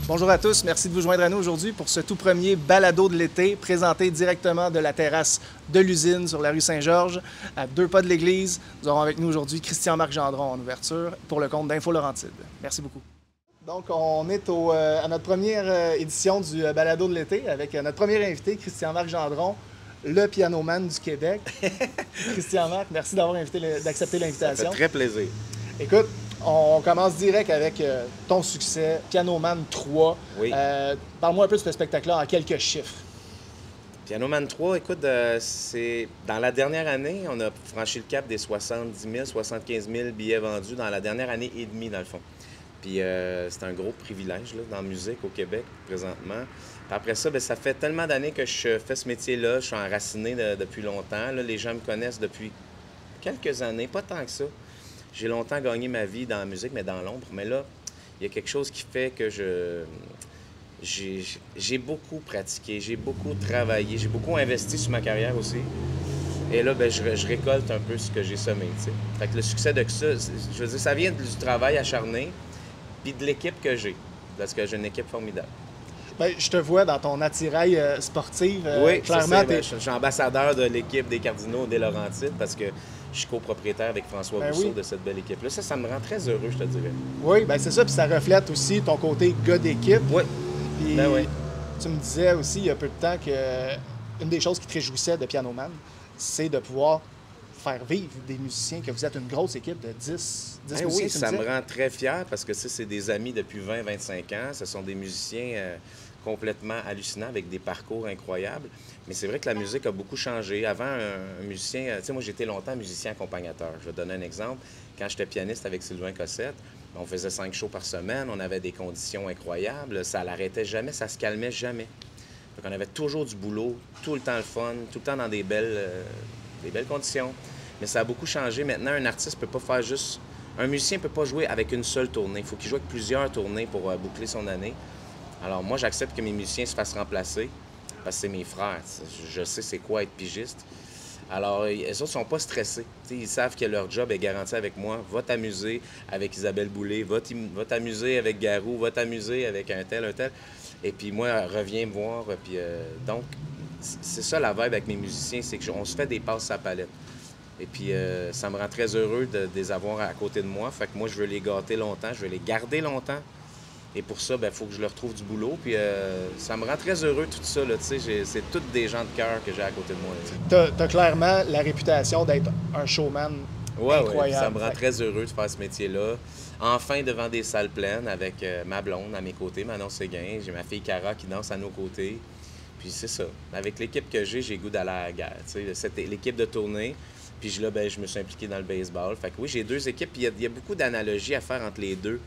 Bonjour à tous, merci de vous joindre à nous aujourd'hui pour ce tout premier balado de l'été présenté directement de la terrasse de l'usine sur la rue Saint-Georges, à 2 pas de l'église. Nous aurons avec nous aujourd'hui Christian-Marc Gendron en ouverture pour le compte d'Info Laurentide. Merci beaucoup. Donc, on est à notre première édition du balado de l'été avec notre premier invité, Christian-Marc Gendron, le pianoman du Québec. Christian-Marc, merci d'accepter l'invitation. Ça fait très plaisir. Écoute, on commence direct avec ton succès, Pianoman 3. Oui. Parle-moi un peu de ce spectacle-là en quelques chiffres. Pianoman 3, écoute, c'est dans la dernière année, on a franchi le cap des 70 000, 75 000 billets vendus dans la dernière année et demie, dans le fond. Puis c'est un gros privilège là, dans la musique au Québec, présentement. Puis après ça, bien, ça fait tellement d'années que je fais ce métier-là, je suis enraciné depuis longtemps. Là, les gens me connaissent depuis quelques années, pas tant que ça. J'ai longtemps gagné ma vie dans la musique, mais dans l'ombre. Mais là, il y a quelque chose qui fait que j'ai beaucoup pratiqué, j'ai beaucoup travaillé, j'ai beaucoup investi sur ma carrière aussi. Et là, bien, je récolte un peu ce que j'ai semé, tu sais. Fait que le succès de ça, je veux dire, ça vient du travail acharné, puis de l'équipe que j'ai, parce que j'ai une équipe formidable. Bien, je te vois dans ton attirail sportif. Oui, clairement, je suis ambassadeur de l'équipe des Cardinaux des Laurentides parce que je suis copropriétaire avec François Rousseau de cette belle équipe-là. Ça me rend très heureux, je te dirais. Oui, bien c'est ça, puis ça reflète aussi ton côté gars d'équipe. Oui. Puis oui. Tu me disais aussi il y a peu de temps que une des choses qui te réjouissait de Pianoman, c'est de pouvoir faire vivre des musiciens, que vous êtes une grosse équipe de 10 musiciens. Oui, ça me rend très fier parce que c'est des amis depuis 20-25 ans. Ce sont des musiciens complètement hallucinants avec des parcours incroyables. Mais c'est vrai que la musique a beaucoup changé. Avant, un musicien... Tu sais, moi, j'étais longtemps musicien accompagnateur. Je vais te donner un exemple. Quand j'étais pianiste avec Sylvain Cossette, on faisait 5 shows par semaine. On avait des conditions incroyables. Ça l'arrêtait jamais, ça se calmait jamais. Donc, on avait toujours du boulot, tout le temps le fun, tout le temps dans des belles conditions. Mais ça a beaucoup changé. Maintenant, un artiste ne peut pas faire juste... Un musicien ne peut pas jouer avec une seule tournée. Il faut qu'il joue avec plusieurs tournées pour boucler son année. Alors moi, j'accepte que mes musiciens se fassent remplacer parce que c'est mes frères. Je sais c'est quoi être pigiste. Alors, les autres ne sont pas stressés. T'sais, ils savent que leur job est garanti avec moi. Va t'amuser avec Isabelle Boulay, va t'amuser avec Garou, va t'amuser avec un tel. Et puis moi, reviens me voir. Puis, donc, c'est ça la vibe avec mes musiciens, c'est qu'on se fait des passes à la palette. Et puis, ça me rend très heureux de les avoir à côté de moi. Fait que moi, je veux les gâter longtemps, je veux les garder longtemps. Et pour ça, il faut que je leur trouve du boulot. Puis ça me rend très heureux tout ça. C'est tous des gens de cœur que j'ai à côté de moi. Tu as clairement la réputation d'être un showman incroyable. Oui, ça me rend très heureux de faire ce métier-là. Enfin, devant des salles pleines avec ma blonde à mes côtés, Manon Séguin. J'ai ma fille Cara qui danse à nos côtés. Puis c'est ça. Avec l'équipe que j'ai goût d'aller à la guerre. C'était l'équipe de tournée. Puis là, je me suis impliqué dans le baseball. Fait que oui, j'ai 2 équipes. Puis il y a beaucoup d'analogies à faire entre les deux.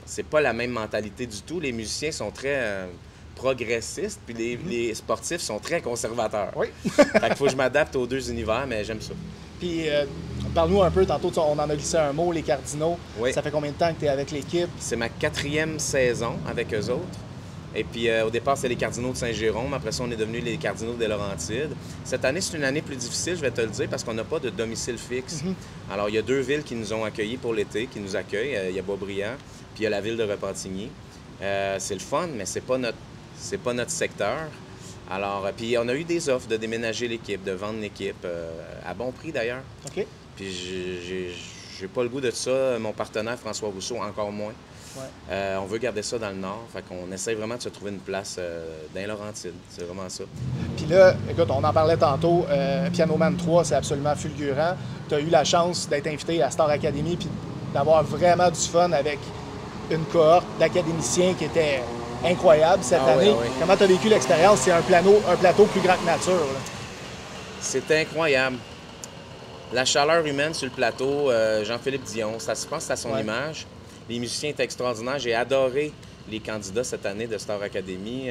C'est pas la même mentalité du tout. Les musiciens sont très progressistes, puis les sportifs sont très conservateurs. Oui. Fait qu'il faut que je m'adapte aux 2 univers, mais j'aime ça. Puis, parle-nous un peu, tantôt, on en a glissé un mot, les Cardinaux. Oui. Ça fait combien de temps que tu es avec l'équipe? C'est ma 4e saison avec eux autres. Et puis, au départ, c'est les Cardinaux de Saint-Jérôme. Après ça, on est devenus les Cardinaux des Laurentides. Cette année, c'est une année plus difficile, je vais te le dire, parce qu'on n'a pas de domicile fixe. Alors, il y a 2 villes qui nous ont accueillis pour l'été, qui nous accueillent. Il y a Boisbriand, puis il y a la ville de Repentigny. C'est le fun, mais c'est pas notre secteur. Alors, puis on a eu des offres de déménager l'équipe, de vendre l'équipe, à bon prix d'ailleurs. OK. Puis j'ai pas le goût de ça. Mon partenaire, François Rousseau, encore moins. Ouais. On veut garder ça dans le Nord. Fait qu'on essaie vraiment de se trouver une place dans les Laurentides. C'est vraiment ça. Puis là, écoute, on en parlait tantôt, Pianoman 3, c'est absolument fulgurant. Tu as eu la chance d'être invité à Star Academy puis d'avoir vraiment du fun avec une cohorte d'académiciens qui était incroyable cette année. Oui. Comment tu as vécu l'expérience? C'est un plateau plus grand que nature. Là. C'était incroyable. La chaleur humaine sur le plateau, Jean-Philippe Dion, ça se pense à son image. Les musiciens étaient extraordinaires. J'ai adoré les candidats cette année de Star Academy.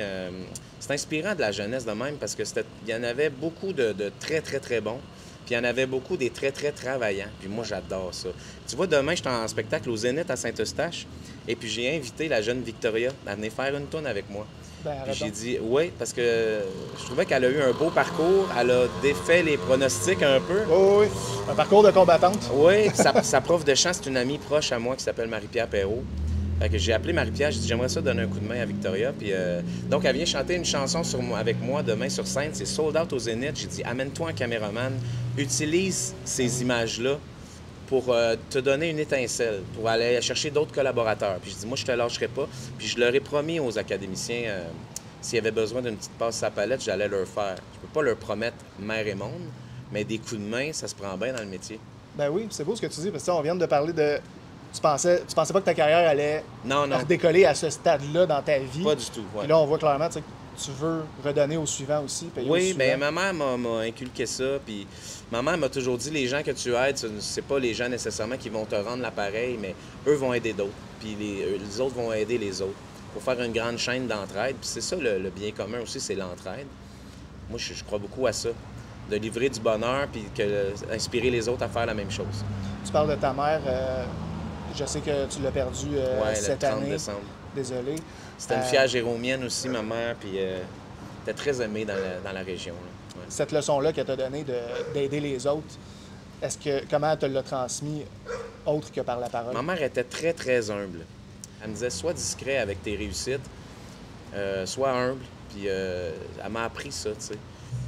C'est inspirant de la jeunesse de même parce qu'il y en avait beaucoup de très, très, très bons. Puis il y en avait beaucoup des très, très travaillants. Puis moi, j'adore ça. Tu vois, demain, je suis en spectacle au Zénith à Saint-Eustache. Et puis j'ai invité la jeune Victoria à venir faire une tourne avec moi. Puis j'ai dit oui, parce que je trouvais qu'elle a eu un beau parcours. Elle a défait les pronostics un peu. Oui. Un parcours de combattante. Oui, sa prof de chant, c'est une amie proche à moi qui s'appelle Marie-Pierre Perrault. Fait que j'ai appelé Marie-Pierre, j'ai dit j'aimerais ça donner un coup de main à Victoria. Puis, donc, elle vient chanter une chanson avec moi demain sur scène. C'est sold out au Zénith. J'ai dit amène-toi un caméraman, utilise ces images-là pour te donner une étincelle, pour aller chercher d'autres collaborateurs. Puis je dis moi, je te lâcherai pas. Puis je leur ai promis aux académiciens, s'il y avait besoin d'une petite passe à palette, j'allais leur faire. Je peux pas leur promettre mer et monde, mais des coups de main, ça se prend bien dans le métier. Ben oui, c'est beau ce que tu dis, parce que on vient de parler de... Tu pensais pas que ta carrière allait redécoller à ce stade-là dans ta vie. Pas du tout, ouais. Et là, on voit clairement que tu veux redonner au suivant aussi, payer oui, au bien, suivant. ma mère m'a inculqué ça, puis ma mère m'a toujours dit, les gens que tu aides, c'est pas les gens nécessairement qui vont te rendre l'appareil, mais eux vont aider d'autres, puis les autres vont aider les autres. Pour faire une grande chaîne d'entraide, puis c'est ça le bien commun aussi, c'est l'entraide. Moi, je crois beaucoup à ça, de livrer du bonheur, puis inspirer les autres à faire la même chose. Tu parles de ta mère, je sais que tu l'as perdue cette le 30 année. décembre. Désolé. C'était une fière géromienne aussi, ma mère, puis elle était très aimée dans la région. Là. Ouais. Cette leçon-là qu'elle t'a donnée d'aider les autres, comment elle te l'a transmis autre que par la parole? Ma mère était très, très humble. Elle me disait, sois discret avec tes réussites, sois humble, puis elle m'a appris ça, tu sais.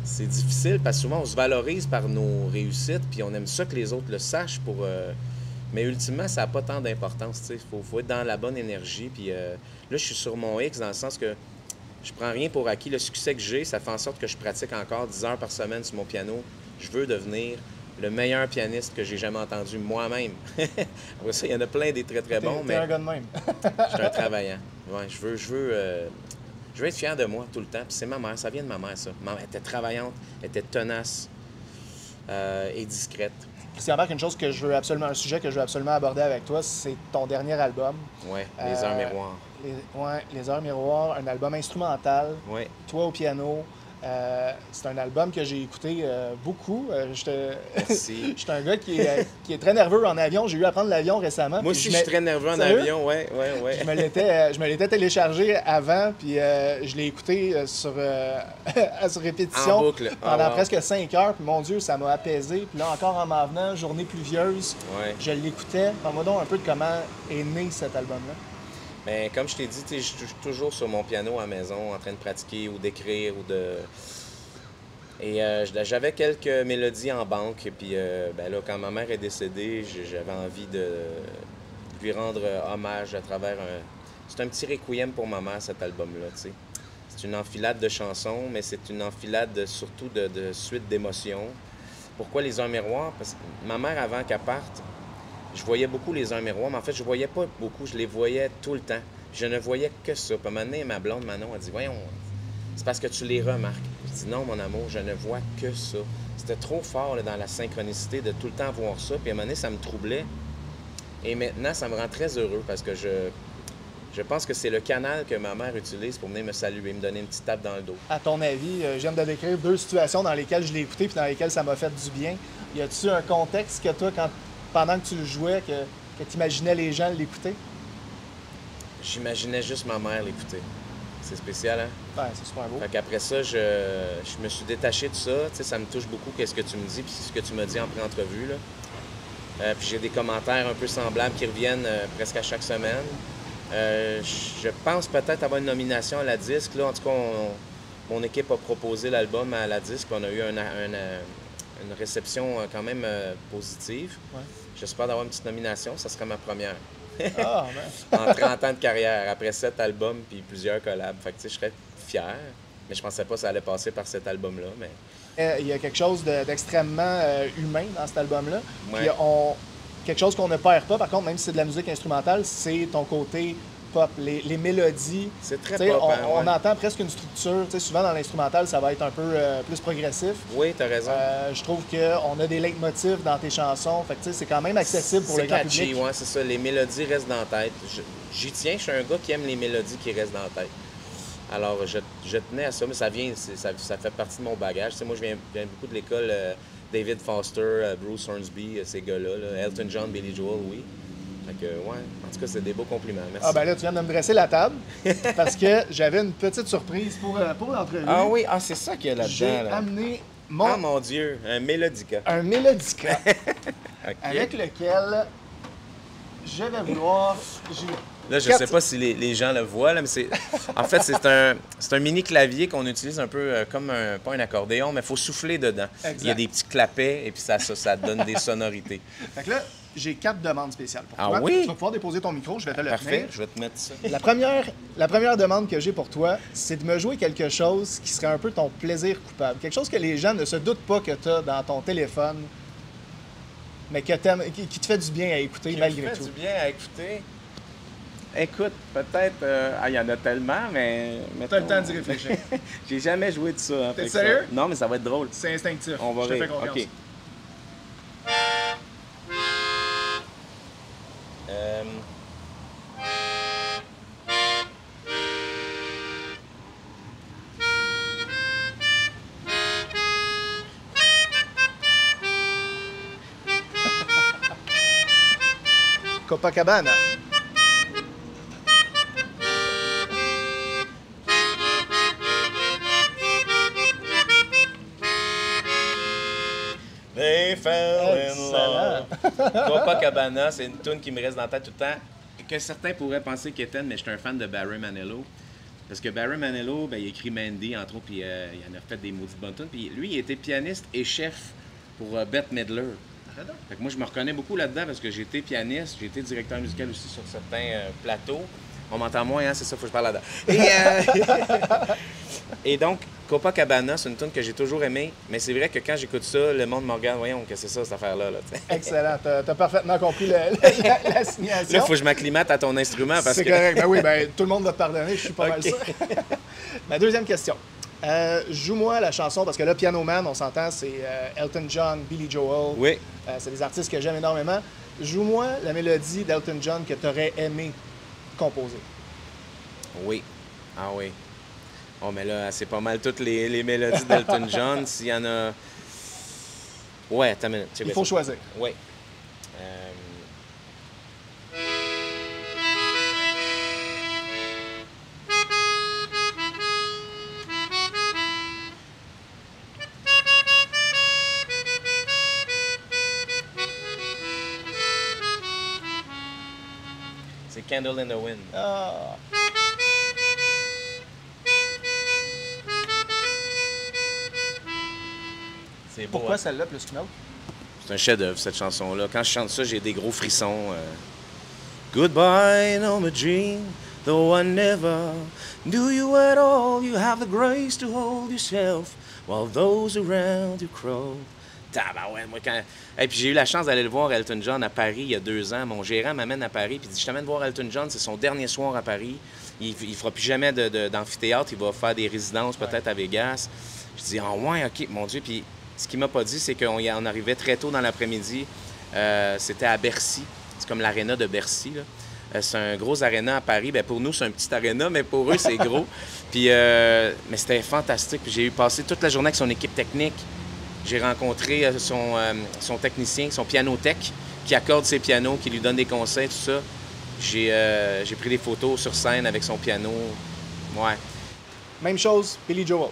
C'est difficile parce que souvent, on se valorise par nos réussites, puis on aime ça que les autres le sachent pour... Mais ultimement, ça n'a pas tant d'importance, tu sais. Faut être dans la bonne énergie, puis là, je suis sur mon X dans le sens que je prends rien pour acquis. Le succès que j'ai, ça fait en sorte que je pratique encore 10 heures par semaine sur mon piano. Je veux devenir le meilleur pianiste que j'ai jamais entendu moi-même. Après ça, il y en a plein des très, très bons, mais... T'es un gars de même. Je suis un travaillant. Ouais, je veux être fier de moi tout le temps. Puis c'est ma mère, ça vient de ma mère, ça. Ma mère était travaillante, elle était tenace et discrète. Christian Marc, un sujet que je veux absolument aborder avec toi, c'est ton dernier album. Oui, Les Heures Miroirs. Les Heures Miroirs, un album instrumental. Oui. Toi au piano. C'est un album que j'ai écouté beaucoup. Merci. Je suis un gars qui est très nerveux en avion. J'ai eu à prendre l'avion récemment. Moi aussi, je suis très nerveux en avion, oui. Je me l'étais téléchargé avant, puis je l'ai écouté sur répétition en boucle. pendant presque 5 heures. Puis mon Dieu, ça m'a apaisé. Puis là, encore en m'en venant, journée pluvieuse, je l'écoutais. Parle-moi donc un peu de comment est né cet album-là. Bien, comme je t'ai dit, je suis toujours sur mon piano à la maison, en train de pratiquer ou d'écrire ou de... Et j'avais quelques mélodies en banque. Et puis, ben là, quand ma mère est décédée, j'avais envie de lui rendre hommage à travers un... C'est un petit requiem pour ma mère, cet album-là, tu sais. C'est une enfilade de chansons, mais c'est une enfilade surtout de suites d'émotions. Pourquoi Les Heures Miroirs? Parce que ma mère, avant qu'elle parte, je voyais beaucoup Les Heures Miroirs, mais en fait, je voyais pas beaucoup, je les voyais tout le temps. Je ne voyais que ça. Puis à un moment donné, ma blonde Manon a dit « Voyons, c'est parce que tu les remarques. » Je dis « Non, mon amour, je ne vois que ça. » C'était trop fort là, dans la synchronicité de tout le temps voir ça. Puis à un moment donné, ça me troublait. Et maintenant, ça me rend très heureux parce que je pense que c'est le canal que ma mère utilise pour venir me saluer, me donner une petite tape dans le dos. À ton avis, je viens de décrire 2 situations dans lesquelles je l'ai écouté puis dans lesquelles ça m'a fait du bien. Y a-tu un contexte que toi, pendant que tu le jouais, que tu imaginais les gens l'écouter? J'imaginais juste ma mère l'écouter. C'est spécial, hein? Ben, c'est super beau. Fait qu'après ça, je me suis détaché de ça. Tu sais, ça me touche beaucoup, qu'est-ce que tu me dis, puis ce que tu m'as dit en pré-entrevue, là. Puis j'ai des commentaires un peu semblables qui reviennent presque à chaque semaine. Je pense peut-être avoir une nomination à la disque. Là, en tout cas, mon équipe a proposé l'album à la disque. On a eu une réception quand même positive. Ouais. J'espère d'avoir une petite nomination. Ça serait ma première. Ah, ben. En 30 ans de carrière, après 7 albums puis plusieurs collabs. Fait que, tu sais, je serais fier. Mais je pensais pas que ça allait passer par cet album-là. Mais... Il y a quelque chose d'extrêmement humain dans cet album-là. Ouais. Puis quelque chose qu'on ne perd pas, par contre, même si c'est de la musique instrumentale, c'est ton côté pop, les mélodies. C'est très pop. On entend presque une structure. Souvent dans l'instrumental, ça va être un peu plus progressif. Oui, tu as raison. Je trouve qu'on a des leitmotifs dans tes chansons. Fait que c'est quand même accessible pour le grand public. C'est catchy, ouais, c'est ça. Les mélodies restent dans la tête. J'y tiens, je suis un gars qui aime les mélodies qui restent dans la tête. Alors, je tenais à ça, mais ça fait partie de mon bagage. Tu sais, moi, je viens beaucoup de l'école David Foster, Bruce Hornsby, ces gars-là, Elton John, Billy Joel, oui. Fait que, ouais, en tout cas, c'est des beaux compliments. Merci. Ah ben là, tu viens de me dresser la table parce que j'avais une petite surprise pour l'entrevue. Ah oui, c'est ça qu'il y a là-dedans. J'ai amené Ah mon Dieu, un mélodica. Un mélodica Okay. avec lequel je vais vouloir... Là, je ne sais pas si les gens le voient, là, mais c'est... En fait, c'est un mini clavier qu'on utilise un peu comme pas un accordéon, mais il faut souffler dedans. Exact. Il y a des petits clapets et puis ça donne des sonorités. Fait que là, j'ai 4 demandes spéciales pour Ah toi. oui? Tu vas pouvoir déposer ton micro, je vais te le Parfait, tenir. je vais te mettre ça. La première demande que j'ai pour toi, c'est de me jouer quelque chose qui serait un peu ton plaisir coupable. Quelque chose que les gens ne se doutent pas que tu as dans ton téléphone, mais que t'aimes, qui te fait du bien à écouter malgré tout. Du bien à écouter. Écoute, peut-être... il y en a tellement, mais... T'as le temps d'y réfléchir. J'ai jamais joué de ça. Hein, T'es sérieux? Non, mais ça va être drôle. C'est instinctif. On va je te rire. fais confiance. OK. Copacabana. They fell in love. Excellent. Copacabana, c'est une tune qui me reste dans la tête tout le temps. Que certains pourraient penser qu'Étienne, mais je suis un fan de Barry Manilow. Parce que Barry Manilow, ben, il écrit Mandy, entre autres, puis il en a fait des maudites bonnes tunes. Puis lui, il était pianiste et chef pour Bette Midler. Fait que moi, je me reconnais beaucoup là-dedans parce que j'ai été pianiste, j'ai été directeur musical aussi sur certains plateaux. On m'entend moins, hein, c'est ça, faut que je parle là-dedans. Et donc, Copacabana, c'est une tune que j'ai toujours aimée, mais c'est vrai que quand j'écoute ça, le monde me regarde, voyons, que c'est ça, cette affaire-là. Là, Excellent, t'as parfaitement compris la signation. Là, il faut que je m'acclimate à ton instrument parce c'est que... correct, ben oui, ben, tout le monde va te pardonner, je suis pas mal OK. sûr. Ma deuxième question. Joue-moi la chanson, parce que là, Piano Man, on s'entend, c'est Elton John, Billy Joel. Oui. C'est des artistes que j'aime énormément. Joue-moi la mélodie d'Elton John que tu aurais aimé composer. Oui. Ah oui. Oh, mais là, c'est pas mal toutes les mélodies d'Elton John. S'il y en a... Ouais, attends une minute. Il faut choisir. Oui. C'est Candle in the Wind. Ah. C'est beau. Pourquoi hein? celle-là plus qu'une autre? C'est un chef-d'œuvre, cette chanson-là. Quand je chante ça, j'ai des gros frissons. Goodbye, no my dream, though I never knew you at all. You have the grace to hold yourself while those around you crawl. Tabarouette, moi, quand... Et puis j'ai eu la chance d'aller le voir, Elton John, à Paris, il y a 2 ans. Mon gérant m'amène à Paris, puis il dit, je t'amène voir Elton John, c'est son dernier soir à Paris. Il ne fera plus jamais d'amphithéâtre, il va faire des résidences peut-être à Vegas. Je dis, ah ouais, OK, mon Dieu. Puis ce qu'il m'a pas dit, c'est qu'on arrivait très tôt dans l'après-midi. C'était à Bercy. C'est comme l'aréna de Bercy, là. C'est un gros aréna à Paris. Bien, pour nous, c'est un petit aréna, mais pour eux, c'est gros. Puis, mais c'était fantastique. Puis j'ai eu passé toute la journée avec son équipe technique. J'ai rencontré son technicien, son piano-tech, qui accorde ses pianos, qui lui donne des conseils, tout ça. J'ai pris des photos sur scène avec son piano. Ouais. Même chose, Billy Joel.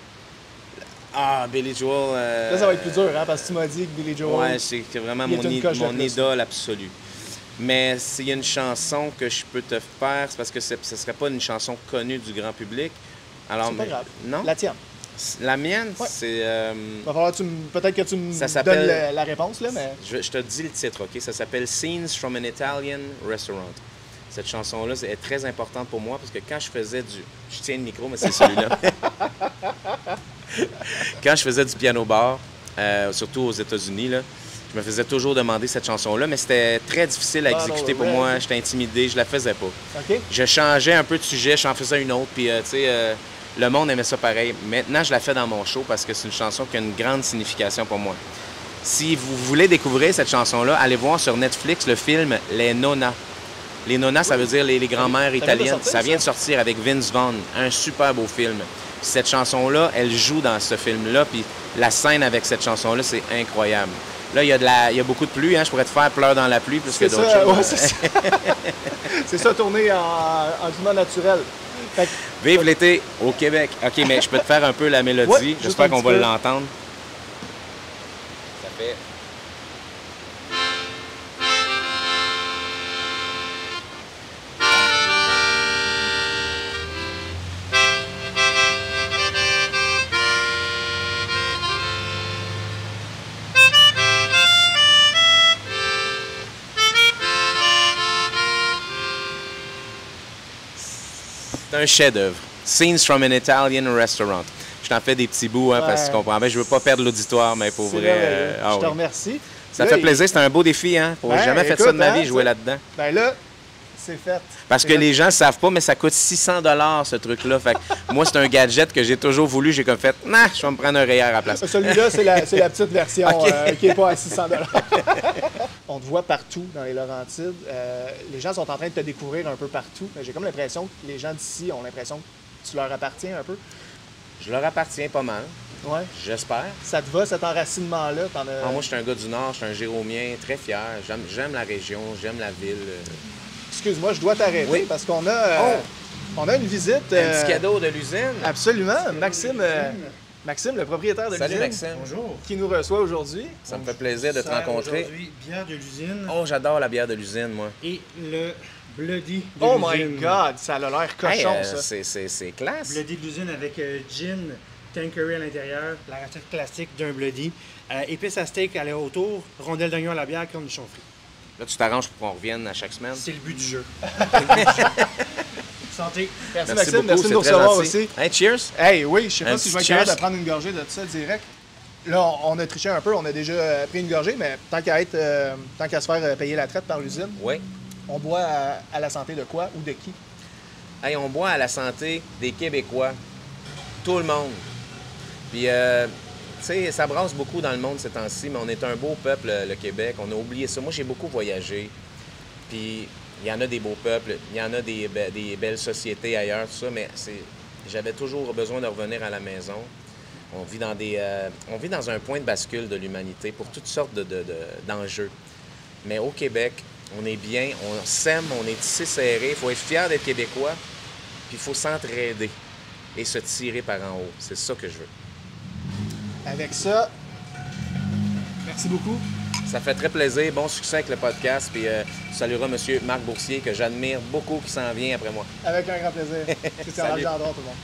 Ah, Billy Joel... Là, ça va être plus dur, hein, parce que tu m'as dit que Billy Joel... Ouais, c'est vraiment il est une coche de mon plus. idole absolue. Mais s'il y a une chanson que je peux te faire, c'est parce que ce ne serait pas une chanson connue du grand public. Alors, C'est pas grave. Non? La tienne. La mienne, Ouais. c'est... Va falloir que peut-être que tu me Ça s'appelle- donnes la réponse, là, mais... je te dis le titre, OK? Ça s'appelle Scenes from an Italian Restaurant. Cette chanson-là est très importante pour moi parce que quand je faisais du... Je tiens le micro, mais c'est celui-là. Quand je faisais du piano-bar, surtout aux États-Unis, là, je me faisais toujours demander cette chanson-là, mais c'était très difficile à Bottle exécuter pour Red. moi. J'étais intimidé, je la faisais pas. OK? Je changeais un peu de sujet, j'en faisais une autre, puis tu sais, le monde aimait ça pareil. Maintenant, je la fais dans mon show parce que c'est une chanson qui a une grande signification pour moi. Si vous voulez découvrir cette chanson-là, allez voir sur Netflix le film Les Nonnas. Les Nonnas, ça veut dire les grands-mères Ça vient de italiennes. sortir, Ça vient ça? de sortir avec Vince Vaughn, un super beau film. Puis cette chanson-là, elle joue dans ce film-là, puis la scène avec cette chanson-là, c'est incroyable. Là, il y a beaucoup de pluie, hein? Je pourrais te faire pleurer dans la pluie plus que C'est d'autres ça, choses. ouais, c'est ça. C'est ça, tourner en climat naturel. Fait que, Vive l'été au Québec. OK, mais je peux te faire un peu la mélodie. Ouais, juste J'espère un qu'on petit va peu. l'entendre. Ça fait... C'est un chef-d'œuvre. Scenes from an Italian Restaurant. Je t'en fais des petits bouts, hein, parce que tu comprends bien, je veux pas perdre l'auditoire, mais pour vrai... je te remercie. Ça fait plaisir, c'est un beau défi, hein? J'ai jamais fait ça de ma vie, jouer là-dedans. Ben là, c'est fait. Parce que les gens ne savent pas, mais ça coûte 600 $ ce truc-là. Fait que moi, c'est un gadget que j'ai toujours voulu. J'ai comme fait, nah, je vais me prendre un rayeur à la place. Celui-là, c'est la petite version qui n'est pas à 600 $. On te voit partout dans les Laurentides. Les gens sont en train de te découvrir un peu partout. J'ai comme l'impression que les gens d'ici ont l'impression que tu leur appartiens un peu. Je leur appartiens pas mal. Ouais. J'espère. Ça te va, cet enracinement-là? Moi, je suis un gars du Nord, je suis un Jérômien, très fier. J'aime la région, j'aime la ville. Excuse-moi, je dois t'arrêter parce qu'on a, on a une visite. Un petit cadeau de l'usine. Absolument. Maxime, le propriétaire de l'usine. Salut Maxime. Bonjour. Qui nous reçoit aujourd'hui. Ça me fait plaisir de te rencontrer. Aujourd'hui, bière de l'usine. Oh, j'adore la bière de l'usine, moi. Et le Bloody de Oh l'usine. my God, ça a l'air cochon, ça. C'est classe. Bloody de l'usine avec gin, Tanqueray à l'intérieur, la recette classique d'un Bloody. Épices à steak autour, rondelles d'oignon à la bière, cornichons frits. Là, tu t'arranges pour qu'on revienne à chaque semaine. C'est le but du jeu. Santé. Merci Merci Maxime, beaucoup, merci de c'est nous très recevoir gentil. aussi. Hey, cheers! Hey, oui, je sais Un pas si je vais être petit capable de cheers. prendre une gorgée de ça direct. Là, on a triché un peu, on a déjà pris une gorgée, mais tant qu'à se faire payer la traite par l'usine, Oui. on boit à la santé de quoi ou de qui? Hey, on boit à la santé des Québécois. Tout le monde. Puis, tu sais, ça brasse beaucoup dans le monde ces temps-ci, mais on est un beau peuple, le Québec. On a oublié ça. Moi, j'ai beaucoup voyagé. Puis, il y en a des beaux peuples, il y en a des belles sociétés ailleurs, tout ça, mais j'avais toujours besoin de revenir à la maison. On vit dans un point de bascule de l'humanité pour toutes sortes d'enjeux. Mais au Québec, on est bien, on s'aime, on est tissé serré. Il faut être fier d'être Québécois, puis il faut s'entraider et se tirer par en haut. C'est ça que je veux. Avec ça, merci beaucoup. Ça fait très plaisir. Bon succès avec le podcast. Puis tu salueras M. Marc Boursier, que j'admire beaucoup, qui s'en vient après moi. Avec un grand plaisir. Christian Salut. Marc Gendron, tout le monde.